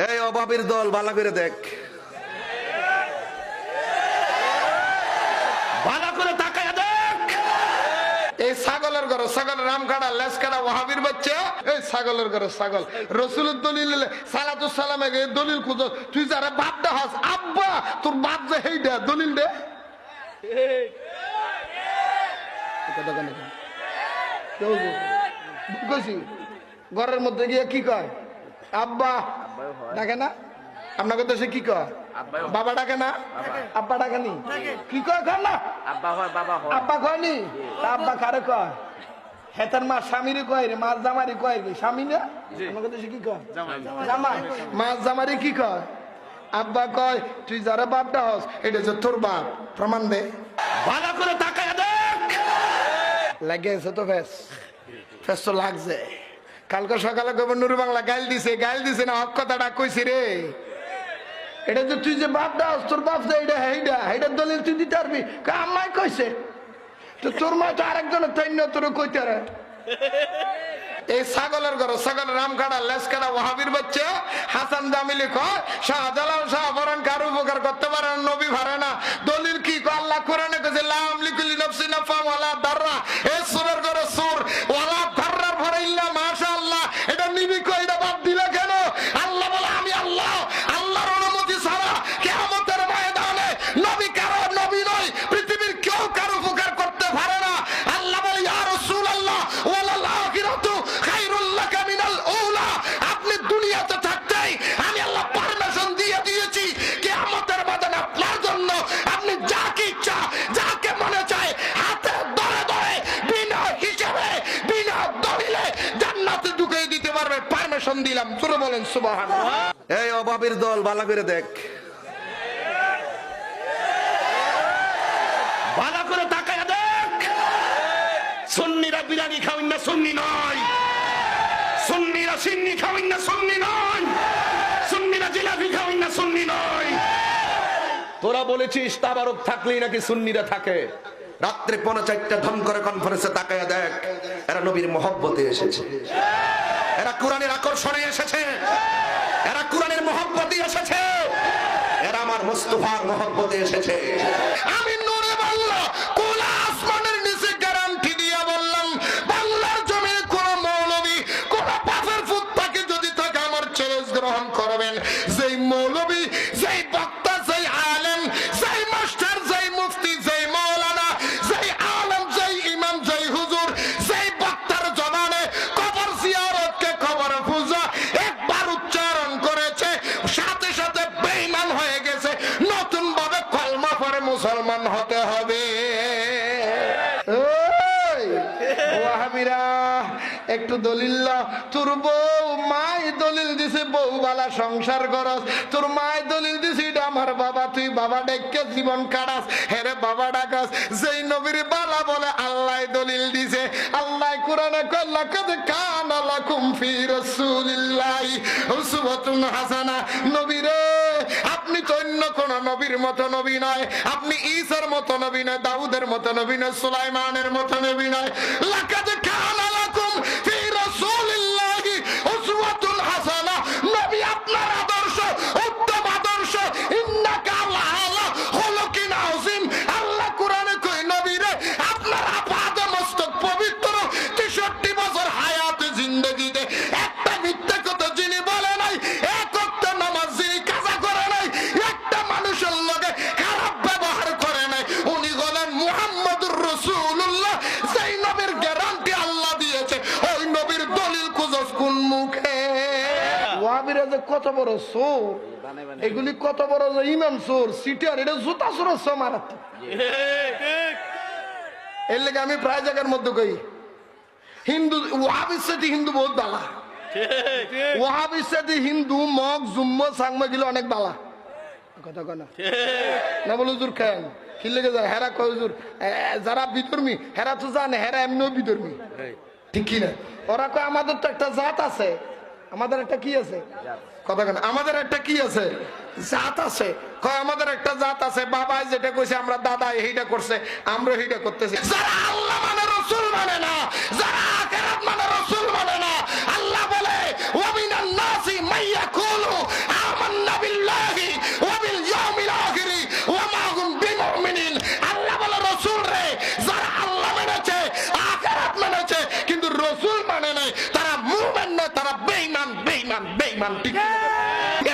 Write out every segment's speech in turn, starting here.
এই অভাবীর দল ভালো করে দেখ, ভালো করে তাকায় দেখ। এই ছাগলের ঘর, ছাগলের রাম কাটা লেস কাটা ওয়াহাবির বাচ্চা, এই ছাগলের ঘর ছাগল। রসুলের দলিল সালাতুস সালামে দলিল খুঁজ, তুই যারা বাপ দা হাস আব্বা তোর বাপ যে হেইডা দলিল দে। ঘরের মধ্যে গিয়ে কি কয় আব্বা ডাকে না? আপনাকে দেশে কি কয় বাবা ডাকে না? আব্বা ডাকে নি? কি কয় কয় না আব্বা কয়নি? আব্বা কারে কয়? হেতার মা স্বামীরে কয় রে, মাছ জামারি কয় রে, স্বামী না? আপনাকে দেশে কি কয় জামাই? মাছ জামারি কি কয় আব্বা কয়। তুই যারা বাপটা হস এটা যে তোর বাপ, প্রমাণ দে। ভালো করে তাকায় দেখ। লাগেছে তো ফেস, ফেস তো লাগছে। কালকে সকালে গভর্নর বাংলা গাইল দিছে না? হক কথাটা কইছি রে। এটা যে তুই যে বাপ দাস, তোর বাপ যে এটা হেইডা হেইডার দলিল তুই দিতে পারবি? আমায় কইছে তো, তোর মা তো আরেকজনের তৈন্য তোর কইতে রে। এই ছাগলের ঘর, ছাগলের রাম কাটা লেস কাটা ওয়াহাবির বাচ্চা। হাসান জামিলি কয় শাহজালাল শাহবরান কারো উপকার করতে পারে না, নবী পারে না। দলিল কি কয়? আল্লাহ কোরআনে কইছে লা আমলিকু লিনাফসি নাফআন ওয়ালা দাররা। এই সূরার ঘরে সূর ওয়ালা দাররার পরে ইল্লা মাশাআল্লাহ। এটা নিবি কই? এটা বাদ দিলা কেন? আল্লাহ বলে আমি আল্লাহ, আল্লাহর অনুমতি ছাড়া কিয়ামতের ময়দানে নবী কারো নবী নয়, পৃথিবীর কেউ কারো উপকার করতে পারে না। আল্লাহ বলে ইয়া রাসূলুল্লাহ ওয়ালাল আখিরাতু খায়রুল লাকা মিনাল উলা। আপনি দুনিয়াতে থাকতেই আমি আল্লাহ পারমিশন দিয়ে দিয়েছি কিয়ামতের ময়দানে আপনার জন্য আপনি যাকে ইচ্ছা যাকে মনে চায় হাতে ধরে ধরে বিনা হিসাবে বিনা দলিলে জান্নাতে ঢুকিয়ে দিতে পারবে। পারমিশন দিলাম। তোরা বলেন সুবহানাল্লাহ। এই অভাবীর দল ভালো করে দেখ, ভালো করে তাকায় দেখ। সুন্নিরা বিরিয়ানি খাওয়েন না, সুন্নি নয়। সুন্নিরা সিন্নি খাওয়েন না, সুন্নি নয়। সুন্নিরা জিলাপি খাওয়েন না, সুন্নি নয়। তোরা বলেছিস তাবারক থাকলেই নাকি সুন্নিরা থাকে। রাত্রে 4:30 ধম করে কনফারেন্সে তাকায় দেখ। এরা নবীর মহব্বতে এসেছে, এরা কোরআনের আকর্ষণে এসেছে, এরা কোরআনের মহব্বতে এসেছে, এরা আমার মুস্তাফার মহব্বতে এসেছে। আমি নূরে বাংলা কোন আসমানের নিচে গ্যারান্টি দিয়ে বললাম, বাংলার জমিনে কোন মৌলবী কোন পাপের ফুট থাকে যদি থাকে আমার চ্যালেঞ্জ গ্রহণ করবেন। যেই মৌলবী, যেই বক্তা, যেই আলেম, যেই মাস্টার, যেই মুফতি, যেই মাওলানা, যেই আলেম, যেই ইমাম, যেই হুজুর, যেই বক্তার জবানে কবর জিয়ারতকে কবর পূজা একবার উচ্চারণ করেছে, সাথে সাথে বেঈমান হয়ে গেছে, নতুন ভাবে কলমা পড়ে মুসলমান হতে হবে। ওয়াহাবিরা একটু দলিল, তোর বউ মাই দলিল দিছে বউ বালা সংসার করস, তোর মায় দলিল দিছে এটা আমার বাবা, তুই বাবা ডেকে জীবন কাটাস, হেরে বাবা ডাকাস। যেই নবীর বালা বলে আল্লাহ দলিল দিছে। আল্লাহ কোরআনে কয় লাকাদ কানা লাকুম ফি রাসূলিল্লাহি উসওয়াতুন হাসানা। নবীরে আপনি তো অন্য কোন নবীর মতো নবী নয়, আপনি ঈসার মতো নবী নয়, দাউদের মতো নবী নয়, সুলাইমানের মতো নবী নয়। লাকাদ কানা লাকুম ফি রাসূলিল্লাহি উসওয়াতুন হাসানা। নবী আপনার আদর্শ উত্তম আদর্শ। ইন্নাকা আলা খুলুকিন আযীম। আল্লাহ কোরআনে কয় নবীরে আপনার আপাদ মস্তক পবিত্র, 63 বছর হায়াতে জিন্দেগিতে একটা মিথ্যা কথা যিনি বলে নাই, এক ওয়াক্ত নামাজ যিনি কাজা করে নাই, একটা মানুষের লগে খারাপ ব্যবহার করে নাই, উনি হলেন মুহাম্মদুর রাসূলুল্লাহ। যেই নবীর গ্যারান্টি আল্লাহ দিয়েছে, ওই নবীর দলিল খুঁজস কোন মুখে? ওয়াহাবিরা যে কত বড় চোর, এগুলি কত বড় ইমাম চোর, সিটার, এটা জুতা চোরের সমারাত। এর লেগে আমি প্রায় জায়গার মধ্যে কই হিন্দু ওয়াহাবির সাথে হিন্দু বহুত বালা, ওয়াহাবির সাথে হিন্দু মগ জুম্ম সাংমা গিলো অনেক বালা কথা কয় না বলে হুজুর কেন কি লেগে যায়? হেরা কয় হুজুর যারা বিধর্মী হেরা তো জানে হেরা এমনিও বিধর্মী, ঠিক কি না? ওরা কয় আমাদের তো একটা জাত আছে, আমাদের একটা কি আছে কথা কেন, আমাদের একটা কি আছে জাত আছে। কয় আমাদের একটা জাত আছে, বাবা যেটা কইছে আমরা দাদা এইটা করছে, আমরা এইটা করতেছি। যারা আল্লাহ মানে রাসূল মানে না, যারা আখিরাত মানে রাসূল মানে না, আল্লাহ বলে ওয়া মিনান নাসি মাইয়াকুলু ইমান। ঠিক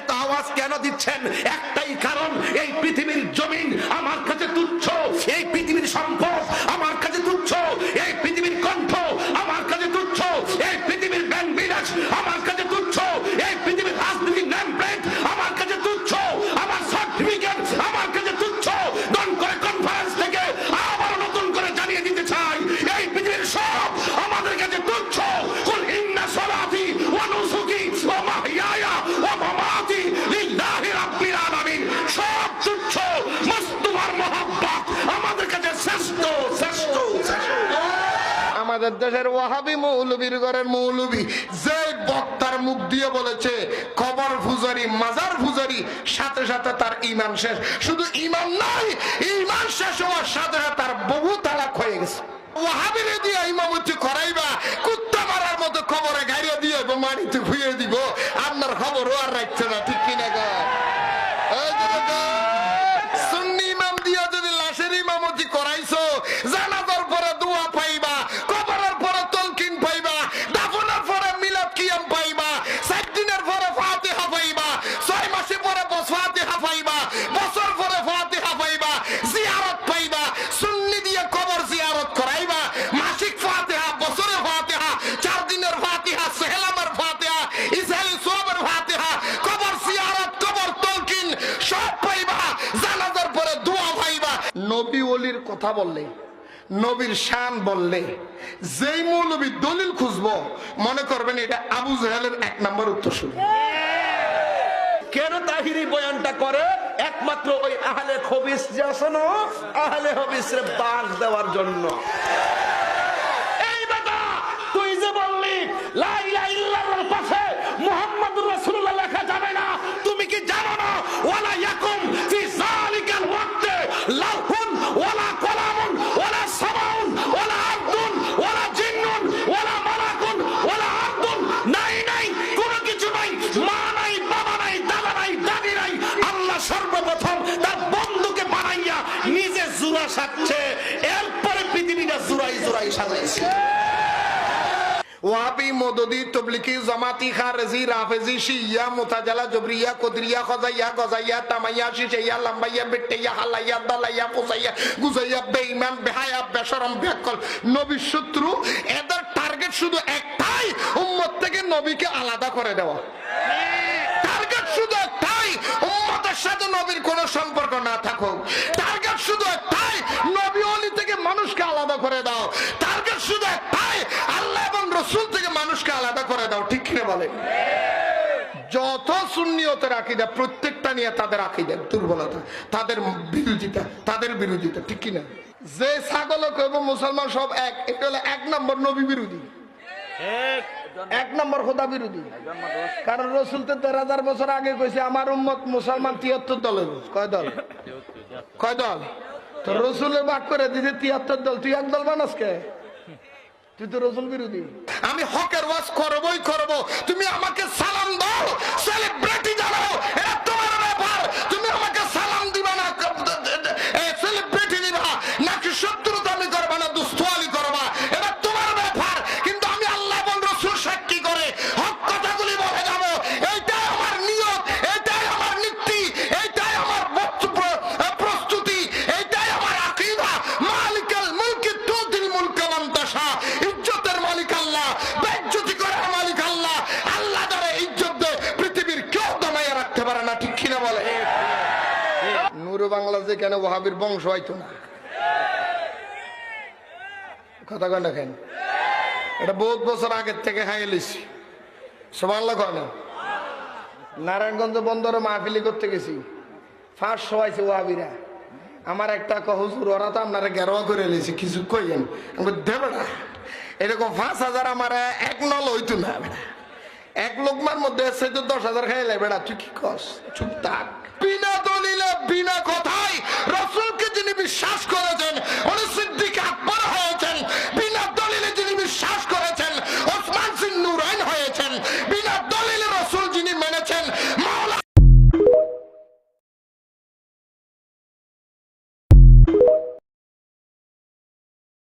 এত আওয়াজ কেন দিচ্ছেন? একটাই কারণ, এই পৃথিবীর জমিন আমার কাছে তুচ্ছ, এই পৃথিবীর সম্পদ আমার কাছে তুচ্ছ, এই পৃথিবীর কণ্ঠ আমার কাছে তুচ্ছ, এই পৃথিবীর ব্যাংক বিলাস আমার কাছে তুচ্ছ, এই পৃথিবীর রাজনীতির নেম প্লেট আমার কাছে তুচ্ছ, আমার সার্টিফিকেট আমার কাছে তুচ্ছ। দন করে কনফারেন্স থেকে আবার নতুন করে জানিয়ে দিতে চাই, এই পৃথিবীর সব আমাদের কাছে তুচ্ছ। কুল ইন্না সলাতি ওয়া নুসুকি ওয়া মাহইয়ায়া ওয়া মামাতি লিল্লাহি রাব্বিল আলামিন। সব তুচ্ছ, মুস্তাফার মহব্বত আমাদের কাছে শ্রেষ্ঠ শ্রেষ্ঠ শ্রেষ্ঠ। আমাদের দেশের ওয়াহাবি মৌলবীর ঘরের মৌলবী যে বক্তার মুখ দিয়ে বলেছে কবর পূজারি মাজার পূজারি, সাথে সাথে তার ঈমান শেষ। শুধু ঈমান নাই, ঈমান শেষ হওয়ার সাথে সাথে তার বহু তালাক হয়ে গেছে। ওয়াহাবিরে দিয়ে ইমামতি করাইবা, কুত্তা মারার মতো কবরে গাড়িয়ে দিয়ে মাটিতে খুঁয়ে দিব, আপনার খবরও আর রাখছে না। ঠিক কিনা গো? সুন্নি ইমাম দিয়ে যদি লাশের ইমামতি করাইছো, জানাজার পরে দোয়া পাইবা, কবরের পরে তলকিন পাইবা, দাফনের পরে মিলাদ কিয়াম পাইবা, 7 দিনের পরে ফাতিহা পাইবা, 6 মাসে পরে ফাতিহা পাইবা, বছর পরে ফাতিহা পাইবা, জিয়ারত পাইবা। সুন্নি দিয়ে কবর জিয়ারত করাইবা, মাসিক ফাতিহা, বছরের ফাতিহা, 4 দিনের ফাতিহা, সেহলামের ফাতিহা, ইসরাইল সোয়াবের ফাতিহা, কবর জিয়ারত, কবর তলকিন সব পাইবা, জানাজার পরে দোয়া পাইবা। নবী ওলির কথা বললে, নবীর শান বললে, যেই মৌলবী দলিল খুঁজবো মনে করবেন এটা আবু জাহেলের 1 নম্বর উত্তরসূরি। কেন তাহিরি বয়ানটা করে? একমাত্র ওই আহলে খবিস যে আছে না, আহলে খবিসের বাস দেওয়ার জন্য। এই বেটা, তুই যে বললি লা ইলাহা ইল্লাল্লাহর পাশে মুহাম্মাদুর রাসূলুল্লাহ লেখা যাবে না, তুমি কি জানো না ওয়ালা ইয়াকুম ফি যালিকাল ওয়াক্তে লাহুন ওয়ালা কলামুন ওয়ালা সামাউন ওয়ালা আরদুন ওয়ালা জিন্নুন ওয়ালা মালাকুন ওয়ালা আরদুন, নাই নাই কোনো কিছু নাই, মা নাই, বাবা নাই, দাদা নাই, দাদি নাই। আল্লাহ সর্বপ্রথম তার বন্ধুকে বানাইয়া নিজে জুরা সাজছে, এরপরে পৃথিবীটা জুরাই জুরাই সাজাইছে। ওয়াহাবি, মদদি, তবলিগি, জামাতি, খারেজি, রাফেজি, শিয়া, মুতাজালা, জবরিয়া, কদরিয়া, খজাইয়া, গজাইয়া, তামাইয়া, শিশাইয়া, লাম্বাইয়া, বেট্টাইয়া, হালাইয়া, দালাইয়া, ফুসাইয়া, গুজাইয়া, বেঈমান, বেহায়া, বেশরম, বেকল, নবী শত্রু। এদের টার্গেট শুধু একটাই, উম্মত থেকে নবীকে আলাদা করে দেওয়া। টার্গেট শুধু একটাই, উম্মতের সাথে নবীর কোনো সম্পর্ক না থাকুক। টার্গেট শুধু একটাই, নবী ওলি থেকে মানুষকে আলাদা করে দাও। টার্গেট শুধু একটাই, আল্লাহ এবং রাসূল থেকে মানুষকে আলাদা করে দাও। ঠিক কিনা বলে? যত সুন্নিয়তের আকীদা, প্রত্যেকটা নিয়ে তাদের আকীদার দুর্বলতা, তাদের বিরোধিতা, তাদের বিরোধিতা। ঠিক কিনা? যে ছাগল কইব মুসলমান সব এক, এটা হলো 1 নম্বর নবী বিরোধী, 1 নম্বর খোদা বিরোধী। কারণ রাসূল তো 3000 বছর আগে কইছে আমার উম্মত মুসলমান 73 দলের। কয় দল? কয় দল? তো রাসূলের ভাগ করে দিতে 73 দল, তুই এক দল বানাস কে? তুই তো রাসূল বিরোধী। আমি হকের ওয়াজ করবই করব, তুমি আমাকে সালাম দাও, সেলিব্রিটি জানাও, এটা তোমার ব্যাপার। তুমি আমাকে সালাম দিবা না, সেলিব্রিটি দিবা নাকি শত্রুতা আমি করবা না, দুষ্টুয়ালি করবা, এটা তোমার ব্যাপার। কিন্তু আমি আল্লাহ এবং রাসূল সাক্ষী করে হক কথাগুলি বলে যাব। এইটাই আমার নিয়ত, এইটাই আমার নীতি, এইটাই আমার প্রস্তুতি, এইটাই আমার আকীদা। মালিকাল মুলকি তুতিল মুলকা মান তাশা, ইজ্জতের মালিক আল্লাহ, বেইজ্জতি করার মালিক আল্লাহ। আল্লাহ দ্বারা ইজ্জত দেয়, পৃথিবীর কেউ দমাইয়া রাখতে পারে না। ঠিক কিনা বলে? নুরু বাংলাদেশে কেন ওয়াহাবির বংশ হইতো না? কথা কয় না কেন? এটা বহুত বছর আগের থেকে খাইয়ে লিছি। সুবহানাল্লাহ কয় না? নারায়ণগঞ্জ বন্দরে মাহফিলি করতে গেছি, 500 আইছে ওয়াহাবিরা। আমার একটা হুজুর, ওরা তো আপনারা গেরোয়া করে লিছি, কিছু কইেন দেবে না। এরকম 5000 আমার 1 নল হইতো না। 1 লোকমার মধ্যে 10,000 খাইলে বেড়া, তুই কি কস? চুপ থাক। বিনা দলিলে, বিনা কথায় রাসূলকে যিনি বিশ্বাস করেছেন, উনি সিদ্দিক